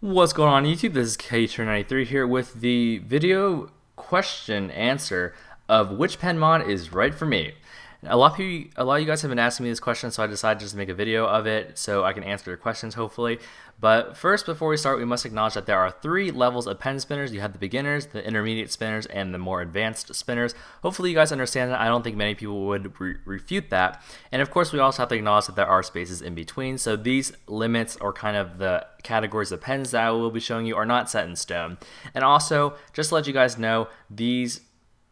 What's going on YouTube? This is KTurn93 here with the video question answer of which pen mod is right for me. A lot of you guys have been asking me this question, so I decided just to make a video of it so I can answer your questions hopefully. But first, before we start, we must acknowledge that there are 3 levels of pen spinners. You have the beginners, the intermediate spinners, and the more advanced spinners. Hopefully you guys understand that. I don't think many people would refute that. And of course, we also have to acknowledge that there are spaces in between. So these limits, or kind of the categories of pens that I will be showing you, are not set in stone. And also, just to let you guys know, these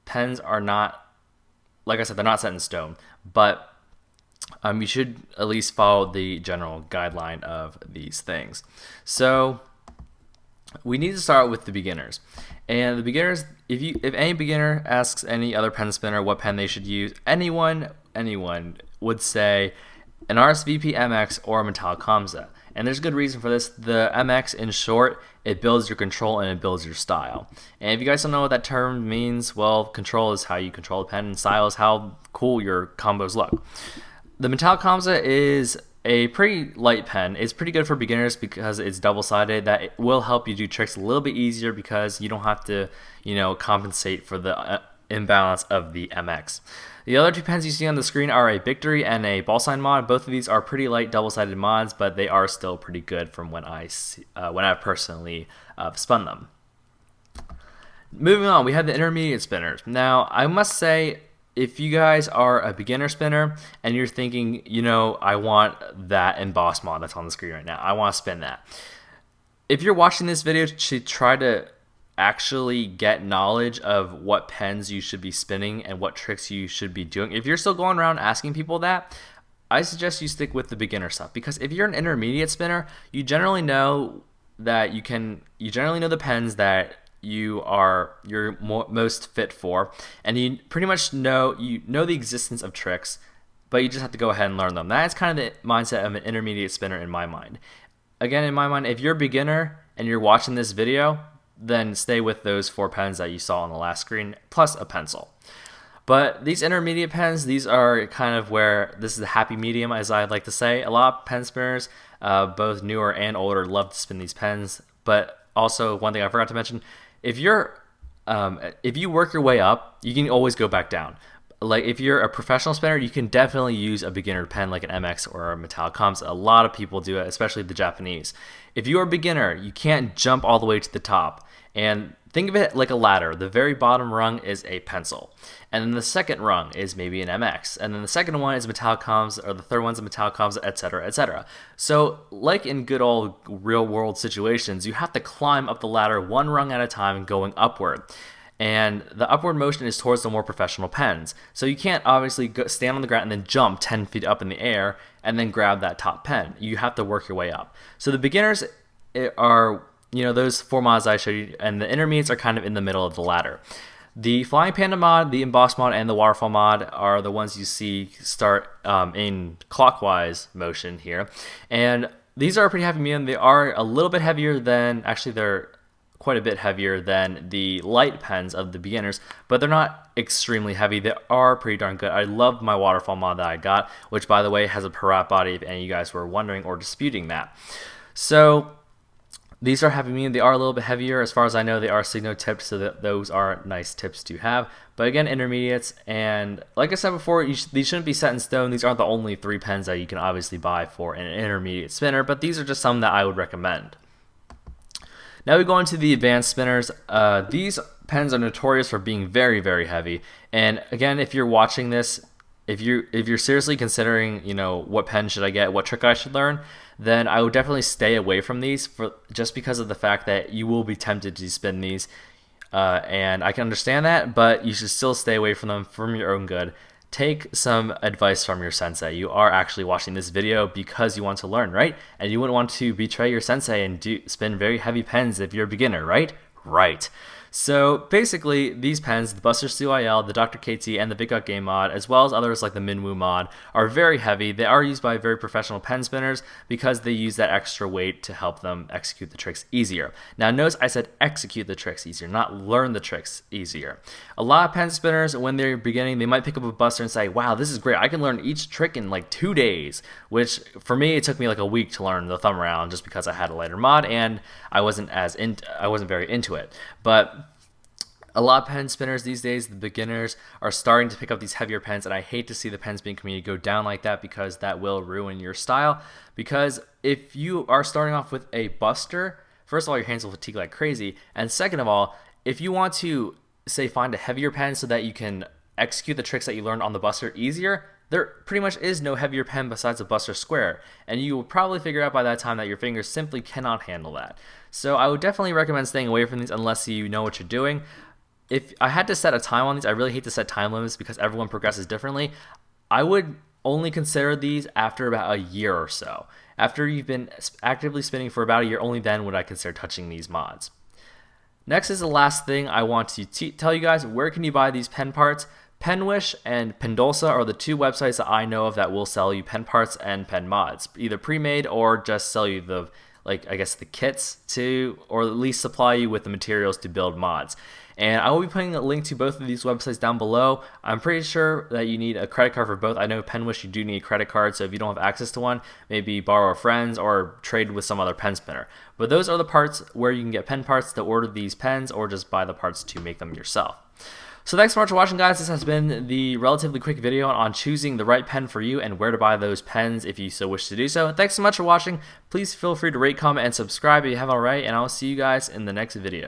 pens are not, like I said, they're not set in stone, but you should at least follow the general guideline of these things. So we need to start with the beginners. And the beginners, if any beginner asks any other pen spinner what pen they should use, anyone would say an RSVP MX or a Metallic Kamsa. And there's good reason for this. The MX, in short, it builds your control and it builds your style. And if you guys don't know what that term means, well, control is how you control the pen, and style is how cool your combos look. The Metallic Kamsa is a pretty light pen. It's pretty good for beginners because it's double-sided. That it will help you do tricks a little bit easier because you don't have to, compensate for the imbalance of the MX. The other 2 pens you see on the screen are a Victory and a Ballsign mod. Both of these are pretty light double-sided mods, but they are still pretty good from when I've personally spun them. Moving on, we have the intermediate spinners. Now, I must say, if you guys are a beginner spinner and you're thinking, I want that emboss mod that's on the screen right now, I want to spin that. If you're watching this video to try to actually get knowledge of what pens you should be spinning and what tricks you should be doing, if you're still going around asking people that, I suggest you stick with the beginner stuff, because if you're an intermediate spinner, you generally know that you generally know the pens that you're most fit for, and you pretty much know the existence of tricks, but you just have to go ahead and learn them. That's kind of the mindset of an intermediate spinner in my mind. Again, in my mind, if you're a beginner and you're watching this video, then stay with those 4 pens that you saw on the last screen, plus a pencil. But these intermediate pens, these are kind of where this is a happy medium, as I'd like to say. A lot of pen spinners, both newer and older, love to spin these pens. But also, one thing I forgot to mention, if you work your way up, you can always go back down. Like if you're a professional spinner, you can definitely use a beginner pen like an MX or a Metallic Kamsa. A lot of people do it, especially the Japanese. If you're a beginner, you can't jump all the way to the top. And think of it like a ladder. The very bottom rung is a pencil, and then the second rung is maybe an MX, and then the second one is Metallic Kamsa, or the third one's a Metallic Kamsa, etc., etc. So, like in good old real-world situations, you have to climb up the ladder 1 rung at a time, going upward. And the upward motion is towards the more professional pens. So you can't obviously stand on the ground and then jump 10 feet up in the air and then grab that top pen. You have to work your way up. So the beginners are, those 4 mods I showed you, and the intermediates are kind of in the middle of the ladder. The Flying Panda mod, the Emboss mod, and the Waterfall mod are the ones you see start in clockwise motion here. And these are a pretty heavy medium. They are a little bit heavier than, actually they're quite a bit heavier than the light pens of the beginners, but they're not extremely heavy. They are pretty darn good. I love my Waterfall mod that I got, which by the way has a Parat body if any of you guys were wondering or disputing that. So these are heavy medium. They are a little bit heavier. As far as I know, they are Signo tipped, so that those are nice tips to have. But again, intermediates, and like I said before, these shouldn't be set in stone. These aren't the only 3 pens that you can obviously buy for an intermediate spinner, but these are just some that I would recommend. Now we go into the advanced spinners. These pens are notorious for being very, very heavy. And again, if you're watching this, if you're seriously considering, what pen should I get, what trick I should learn, then I would definitely stay away from these, just because of the fact that you will be tempted to spin these. And I can understand that, but you should still stay away from them for your own good. Take some advice from your sensei. You are actually watching this video because you want to learn, right? And you wouldn't want to betray your sensei and spin very heavy pens if you're a beginner, right? Right. So basically, these pens, the Buster CYL, the Dr. KT, and the Big Got Game mod, as well as others like the Minwoo mod, are very heavy. They are used by very professional pen spinners because they use that extra weight to help them execute the tricks easier. Now notice I said execute the tricks easier, not learn the tricks easier. A lot of pen spinners, when they're beginning, they might pick up a Buster and say, wow, this is great. I can learn each trick in like 2 days, which for me, it took me like a week to learn the thumb round just because I had a lighter mod and I wasn't very into it. But a lot of pen spinners these days, the beginners, are starting to pick up these heavier pens, and I hate to see the pen spinning community go down like that because that will ruin your style. Because if you are starting off with a Buster, first of all, your hands will fatigue like crazy, and second of all, if you want to, say, find a heavier pen so that you can execute the tricks that you learned on the Buster easier, there pretty much is no heavier pen besides a Buster Square, and you will probably figure out by that time that your fingers simply cannot handle that. So I would definitely recommend staying away from these unless you know what you're doing. If I had to set a time on these, I really hate to set time limits because everyone progresses differently. I would only consider these after about a year or so. After you've been actively spinning for about a year, only then would I consider touching these mods. Next is the last thing I want to tell you guys. Where can you buy these pen parts? Penwish and Pendolsa are the two websites that I know of that will sell you pen parts and pen mods, either pre-made or just sell you the, the kits to, or at least supply you with the materials to build mods. And I will be putting a link to both of these websites down below. I'm pretty sure that you need a credit card for both. I know Penwish, you do need a credit card, so if you don't have access to one, maybe borrow a friend's or trade with some other pen spinner. But those are the parts where you can get pen parts to order these pens or just buy the parts to make them yourself. So thanks so much for watching, guys. This has been the relatively quick video on choosing the right pen for you and where to buy those pens if you so wish to do so. Thanks so much for watching. Please feel free to rate, comment, and subscribe if you haven't already, and I'll see you guys in the next video.